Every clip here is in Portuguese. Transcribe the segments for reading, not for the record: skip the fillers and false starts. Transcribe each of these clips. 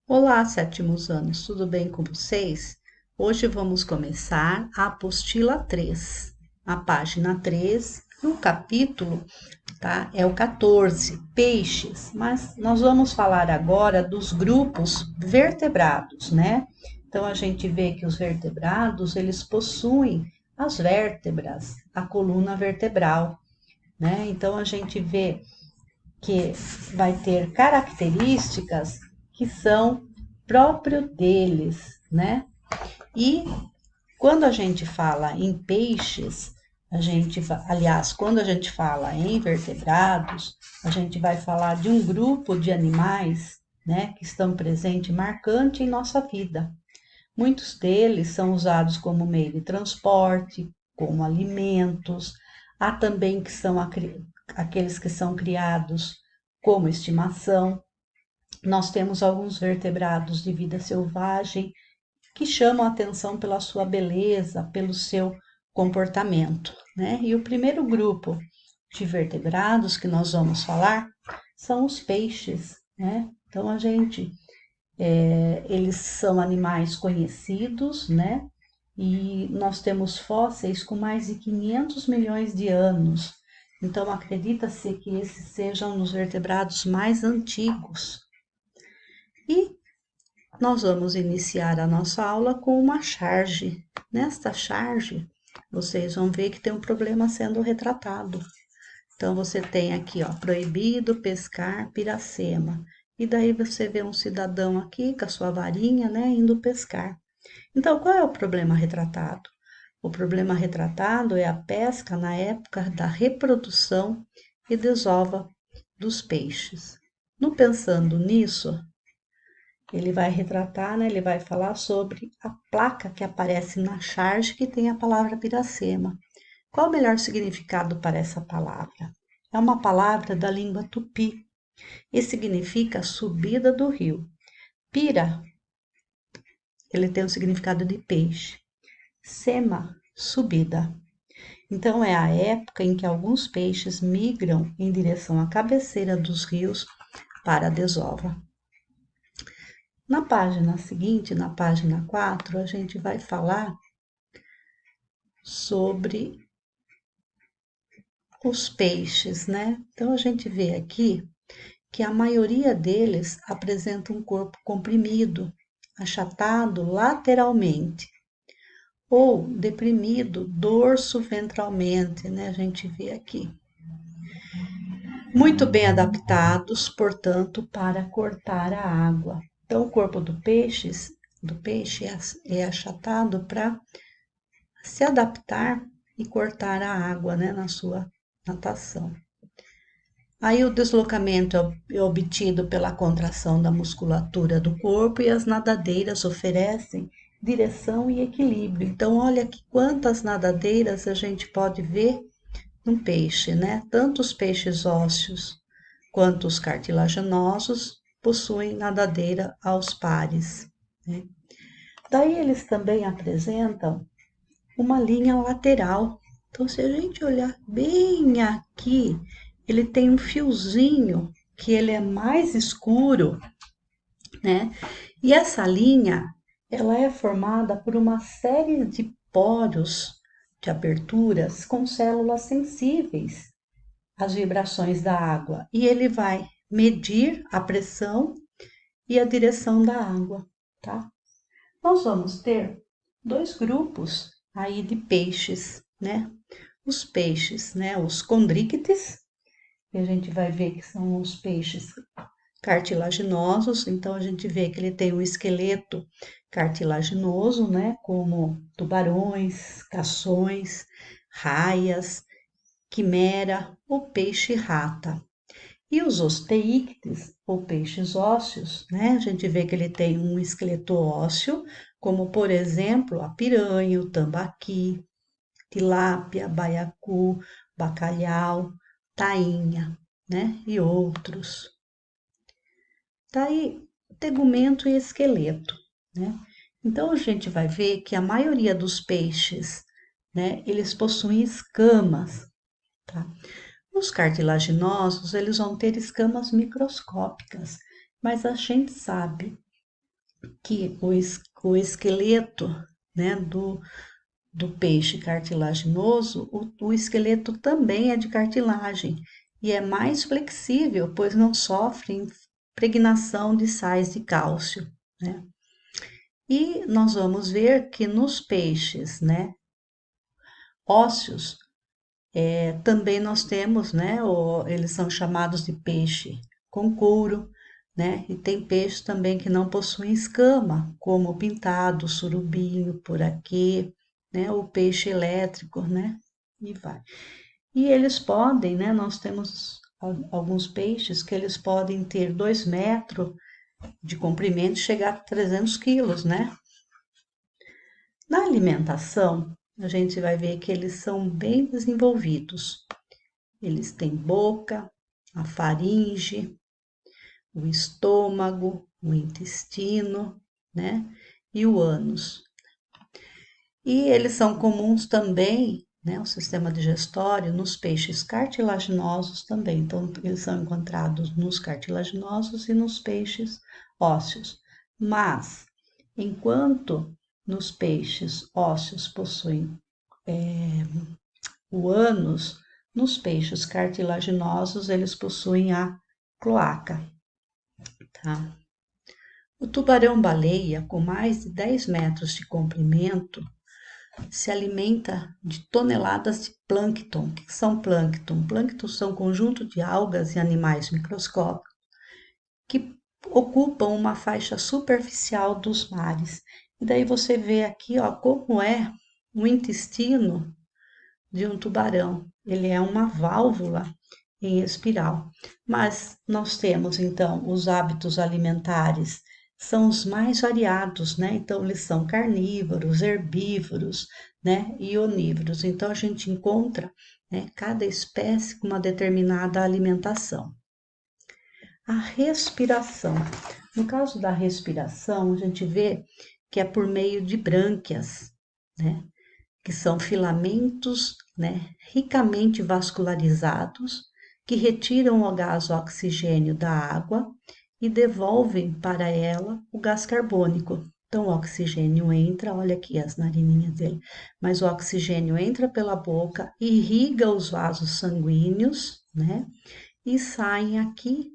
Olá, sétimos anos, tudo bem com vocês? Hoje vamos começar a apostila 3, a página 3, o capítulo, tá? É o 14, peixes, mas nós vamos falar agora dos grupos vertebrados, né? Então a gente vê que os vertebrados, eles possuem as vértebras, a coluna vertebral, né? Então a gente vê que vai ter características que são próprio deles, né? E quando a gente fala em peixes, aliás, quando a gente fala em vertebrados, a gente vai falar de um grupo de animais, né, que estão presentes marcante em nossa vida. Muitos deles são usados como meio de transporte, como alimentos. Há também que são aqueles que são criados como estimação. Nós temos alguns vertebrados de vida selvagem que chamam a atenção pela sua beleza, pelo seu comportamento, né? E o primeiro grupo de vertebrados que nós vamos falar são os peixes, né? Então eles são animais conhecidos, né? E nós temos fósseis com mais de 500 milhões de anos. Então acredita-se que esses sejam os vertebrados mais antigos. E nós vamos iniciar a nossa aula com uma charge. Nesta charge, vocês vão ver que tem um problema sendo retratado. Então, você tem aqui, ó, proibido pescar piracema. E daí você vê um cidadão aqui com a sua varinha, né, indo pescar. Então, qual é o problema retratado? O problema retratado é a pesca na época da reprodução e desova dos peixes. No pensando nisso, ele vai retratar, né? Ele vai falar sobre a placa que aparece na charge que tem a palavra Piracema. Qual o melhor significado para essa palavra? É uma palavra da língua tupi e significa subida do rio. Pira, ele tem o significado de peixe. Sema, subida. Então é a época em que alguns peixes migram em direção à cabeceira dos rios para a desova. Na página seguinte, na página 4, a gente vai falar sobre os peixes, né? Então a gente vê aqui que a maioria deles apresenta um corpo comprimido, achatado lateralmente ou deprimido dorso-ventralmente, né? A gente vê aqui. Muito bem adaptados, portanto, para cortar a água. Então, o corpo do peixe é achatado para se adaptar e cortar a água, né, na sua natação. Aí o deslocamento é obtido pela contração da musculatura do corpo e as nadadeiras oferecem direção e equilíbrio. Então, olha aqui quantas nadadeiras a gente pode ver no peixe, né? Tanto os peixes ósseos quanto os cartilaginosos possuem nadadeira aos pares, né? Daí eles também apresentam uma linha lateral. Então, se a gente olhar bem aqui, ele tem um fiozinho que ele é mais escuro, né? E essa linha, ela é formada por uma série de poros, de aberturas com células sensíveis às vibrações da água. E ele vai medir a pressão e a direção da água, tá? Nós vamos ter dois grupos aí de peixes, né? Os peixes, né? Os condríctes, que a gente vai ver que são os peixes cartilaginosos, então a gente vê que ele tem um esqueleto cartilaginoso, né? Como tubarões, cações, raias, quimera ou peixe-rata. E os osteíctes, ou peixes ósseos, né? A gente vê que ele tem um esqueleto ósseo, como por exemplo a piranha, o tambaqui, tilápia, baiacu, bacalhau, tainha, né? E outros. Daí, tegumento e esqueleto, né? Então a gente vai ver que a maioria dos peixes, né? Eles possuem escamas, tá? Os cartilaginosos, eles vão ter escamas microscópicas, mas a gente sabe que o esqueleto, né, do peixe cartilaginoso, o esqueleto também é de cartilagem e é mais flexível, pois não sofre impregnação de sais de cálcio, né? E nós vamos ver que nos peixes, né, ósseos, também nós temos, né, eles são chamados de peixe com couro, né, e tem peixes também que não possuem escama, como o pintado, o surubinho, poraquê, né, o peixe elétrico, né, e vai. E eles podem, né, nós temos alguns peixes que eles podem ter 2 metros de comprimento e chegar a 300 quilos, né. Na alimentação, a gente vai ver que eles são bem desenvolvidos. Eles têm boca, a faringe, o estômago, o intestino, né? E o ânus. E eles são comuns também, né? O sistema digestório nos peixes cartilaginosos também. Então, eles são encontrados nos cartilaginosos e nos peixes ósseos. Mas, enquanto nos peixes ósseos possuem o ânus, nos peixes cartilaginosos eles possuem a cloaca, tá? O tubarão-baleia, com mais de 10 metros de comprimento, se alimenta de toneladas de plâncton. O que são plâncton? Plâncton são conjunto de algas e animais microscópicos que ocupam uma faixa superficial dos mares. E daí você vê aqui, ó, como é o intestino de um tubarão. Ele é uma válvula em espiral. Mas nós temos então os hábitos alimentares são os mais variados, né? Então eles são carnívoros, herbívoros, né? E onívoros. Então a gente encontra, né, cada espécie com uma determinada alimentação. A respiração. No caso da respiração, a gente vê que é por meio de brânquias, né? Que são filamentos, né, ricamente vascularizados, que retiram o gás oxigênio da água e devolvem para ela o gás carbônico. Então, o oxigênio entra, olha aqui as narininhas dele, mas o oxigênio entra pela boca, irriga os vasos sanguíneos, né? E saem aqui,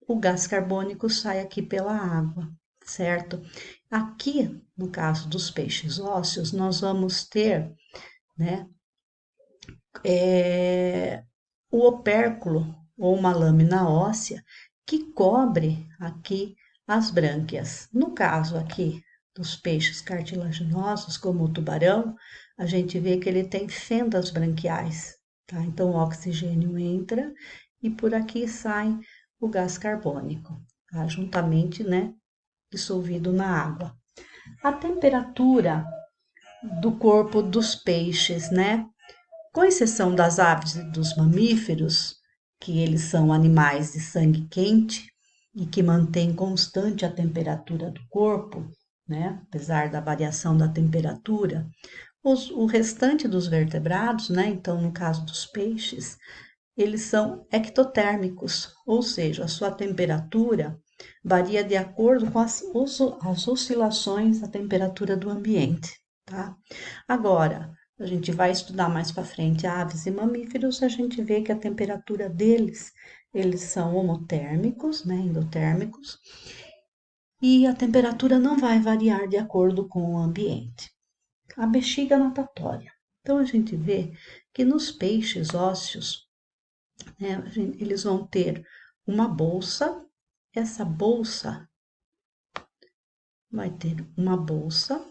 o gás carbônico sai aqui pela água, certo? Aqui, no caso dos peixes ósseos, nós vamos ter, né, o opérculo ou uma lâmina óssea que cobre aqui as brânquias. No caso aqui dos peixes cartilaginosos, como o tubarão, a gente vê que ele tem fendas branquiais, tá? Então o oxigênio entra e por aqui sai o gás carbônico, tá? Juntamente, né, dissolvido na água. A temperatura do corpo dos peixes, né? Com exceção das aves e dos mamíferos, que eles são animais de sangue quente e que mantêm constante a temperatura do corpo, né? Apesar da variação da temperatura, o restante dos vertebrados, né? Então, no caso dos peixes, eles são ectotérmicos, ou seja, a sua temperatura varia de acordo com as oscilações da temperatura do ambiente, tá? Agora, a gente vai estudar mais para frente aves e mamíferos, a gente vê que a temperatura deles, eles são homotérmicos, né, endotérmicos, e a temperatura não vai variar de acordo com o ambiente. A bexiga natatória. Então, a gente vê que nos peixes ósseos, né, eles vão ter uma bolsa, essa bolsa vai ter uma bolsa,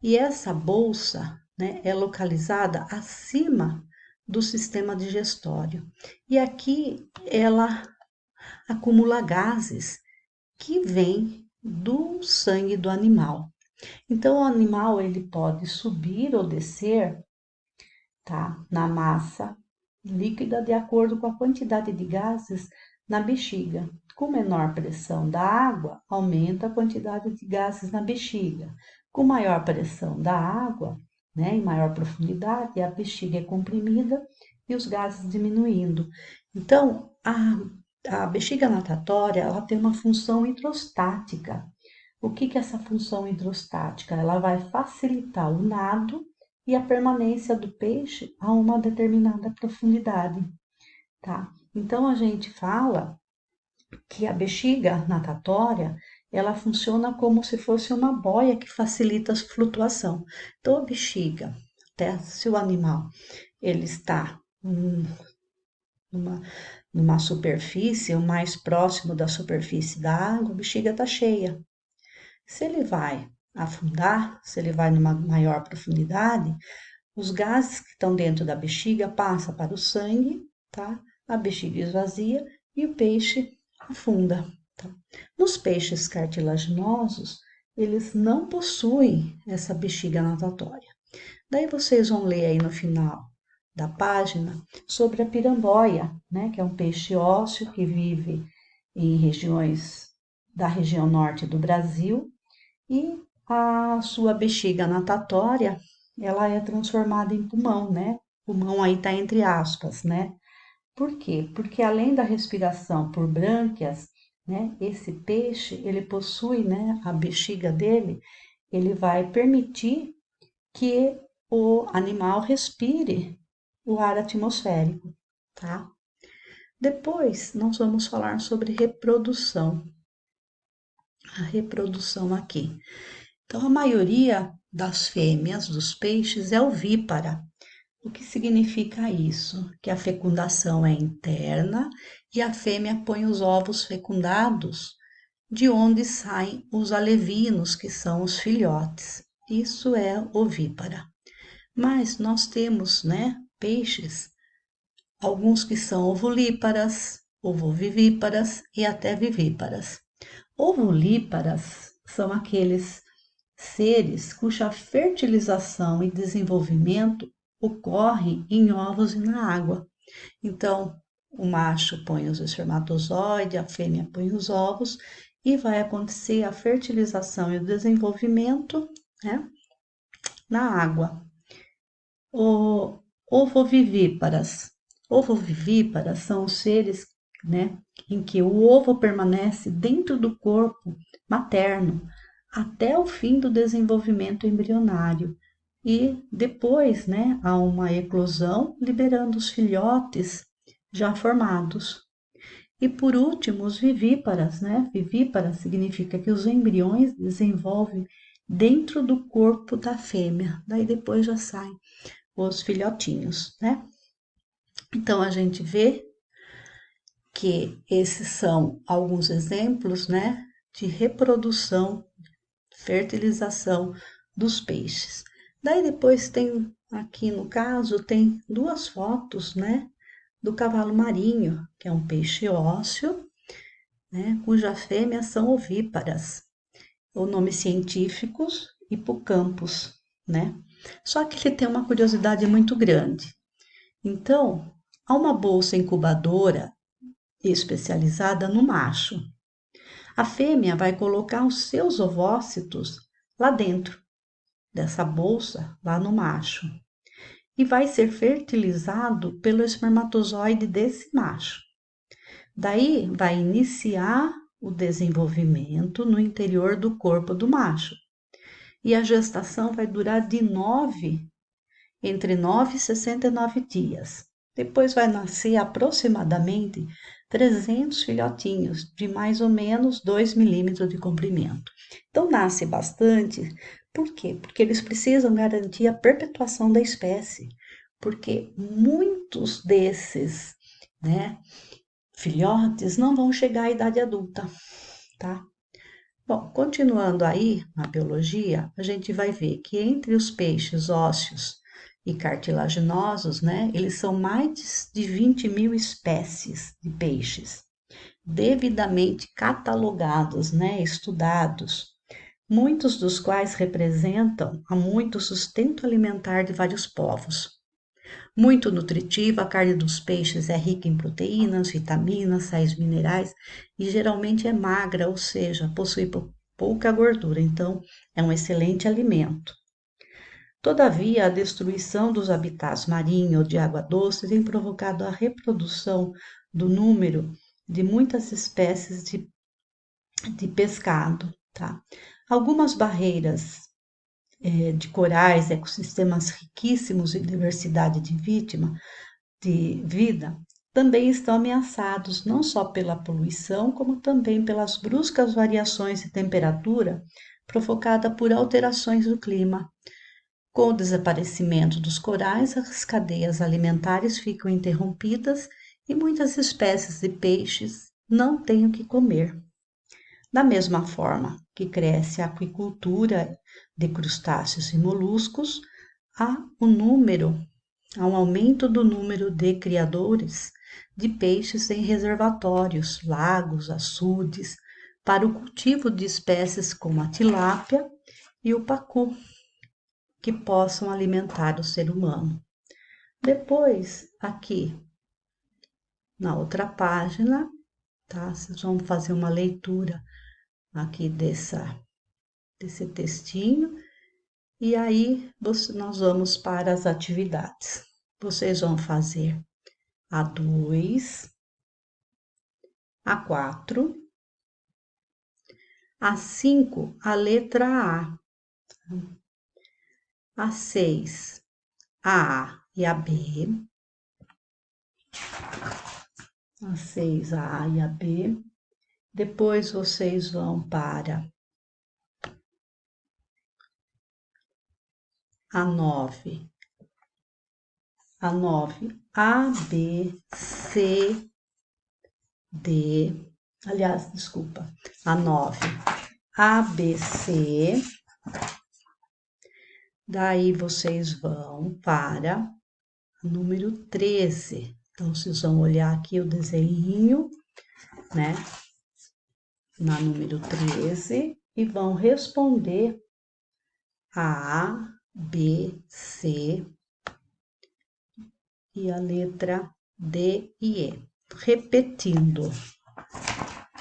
e essa bolsa, né, é localizada acima do sistema digestório. E aqui ela acumula gases que vêm do sangue do animal. Então, o animal ele pode subir ou descer, tá, na massa líquida de acordo com a quantidade de gases na bexiga. Com menor pressão da água, aumenta a quantidade de gases na bexiga. Com maior pressão da água, né, em maior profundidade, a bexiga é comprimida e os gases diminuindo. Então, a bexiga natatória ela tem uma função hidrostática, O que que é essa função hidrostática? Ela vai facilitar o nado e a permanência do peixe a uma determinada profundidade, tá? Então a gente fala que a bexiga natatória, ela funciona como se fosse uma boia que facilita a flutuação. Então a bexiga, até se o animal ele está numa, numa superfície, o mais próximo da superfície da água, a bexiga está cheia. Se ele vai afundar, se ele vai numa maior profundidade, os gases que estão dentro da bexiga passam para o sangue, tá? A bexiga esvazia e o peixe afunda. Tá? Nos peixes cartilaginosos, eles não possuem essa bexiga natatória. Daí vocês vão ler aí no final da página sobre a piramboia, né, que é um peixe ósseo que vive em regiões da região norte do Brasil e a sua bexiga natatória, ela é transformada em pulmão, né? Pulmão aí tá entre aspas, né? Por quê? Porque além da respiração por brânquias, né, esse peixe, ele possui, né, a bexiga dele, ele vai permitir que o animal respire o ar atmosférico, tá? Depois nós vamos falar sobre reprodução. A reprodução aqui. Então, a maioria das fêmeas dos peixes é ovípara. O que significa isso? Que a fecundação é interna e a fêmea põe os ovos fecundados, de onde saem os alevinos, que são os filhotes. Isso é ovípara. Mas nós temos, né, peixes, alguns que são ovulíparas, ovovivíparas e até vivíparas. Ovolíparas são aqueles seres cuja fertilização e desenvolvimento ocorre em ovos e na água. Então, o macho põe os espermatozoides, a fêmea põe os ovos e vai acontecer a fertilização e o desenvolvimento, né, na água. O ovovivíparas. Ovovivíparas são os seres, né, em que o ovo permanece dentro do corpo materno até o fim do desenvolvimento embrionário e depois, né, há uma eclosão liberando os filhotes já formados. E por último, os vivíparas, né? Vivípara significa que os embriões desenvolvem dentro do corpo da fêmea, daí depois já saem os filhotinhos, né? Então a gente vê que esses são alguns exemplos, né, de reprodução, fertilização dos peixes. Daí depois tem aqui no caso tem duas fotos, né, do cavalo marinho, que é um peixe ósseo, né, cujas fêmeas são ovíparas. O nome científico hipocampos, né? Só que ele tem uma curiosidade muito grande. Então, há uma bolsa incubadora especializada no macho. A fêmea vai colocar os seus ovócitos lá dentro dessa bolsa, lá no macho, e vai ser fertilizado pelo espermatozoide desse macho. Daí vai iniciar o desenvolvimento no interior do corpo do macho. E a gestação vai durar entre 9 e 69 dias. Depois vai nascer aproximadamente 300 filhotinhos de mais ou menos 2 milímetros de comprimento. Então nasce bastante, por quê? Porque eles precisam garantir a perpetuação da espécie, porque muitos desses, né, filhotes não vão chegar à idade adulta, tá? Bom, continuando aí na biologia, a gente vai ver que entre os peixes ósseos e cartilaginosos, né, eles são mais de 20 mil espécies de peixes, devidamente catalogados, né, estudados, muitos dos quais representam há muito sustento alimentar de vários povos. Muito nutritiva, a carne dos peixes é rica em proteínas, vitaminas, sais minerais e geralmente é magra, ou seja, possui pouca gordura, então é um excelente alimento. Todavia, a destruição dos habitats marinhos ou de água doce tem provocado a reprodução do número de muitas espécies de pescado, tá? Algumas barreiras de corais, ecossistemas riquíssimos em diversidade de vida, também estão ameaçados não só pela poluição, como também pelas bruscas variações de temperatura provocada por alterações do clima. Com o desaparecimento dos corais, as cadeias alimentares ficam interrompidas e muitas espécies de peixes não têm o que comer. Da mesma forma que cresce a aquicultura de crustáceos e moluscos, há um aumento do número de criadores de peixes em reservatórios, lagos, açudes, para o cultivo de espécies como a tilápia e o pacu, que possam alimentar o ser humano. Depois, aqui na outra página, tá? Vocês vão fazer uma leitura aqui desse textinho e aí nós vamos para as atividades. Vocês vão fazer a 2, a 4, a 5, a letra A 6, a e a B, a 6, a A e a B. Depois vocês vão para a 9, A, B, C, D, aliás, desculpa, a 9, A, B, C. Daí vocês vão para o número 13. Então, vocês vão olhar aqui o desenho, né? Na número 13 e vão responder a, B, C e a letra D e E. Repetindo,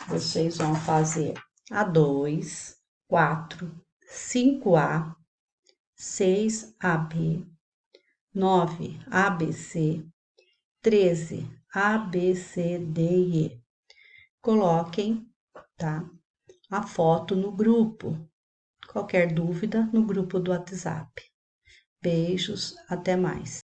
vocês vão fazer a 2, 4, 5A, 6AB, 9 ABC, 13 ABCD e E. Coloquem, tá? A foto no grupo. Qualquer dúvida no grupo do WhatsApp. Beijos, até mais.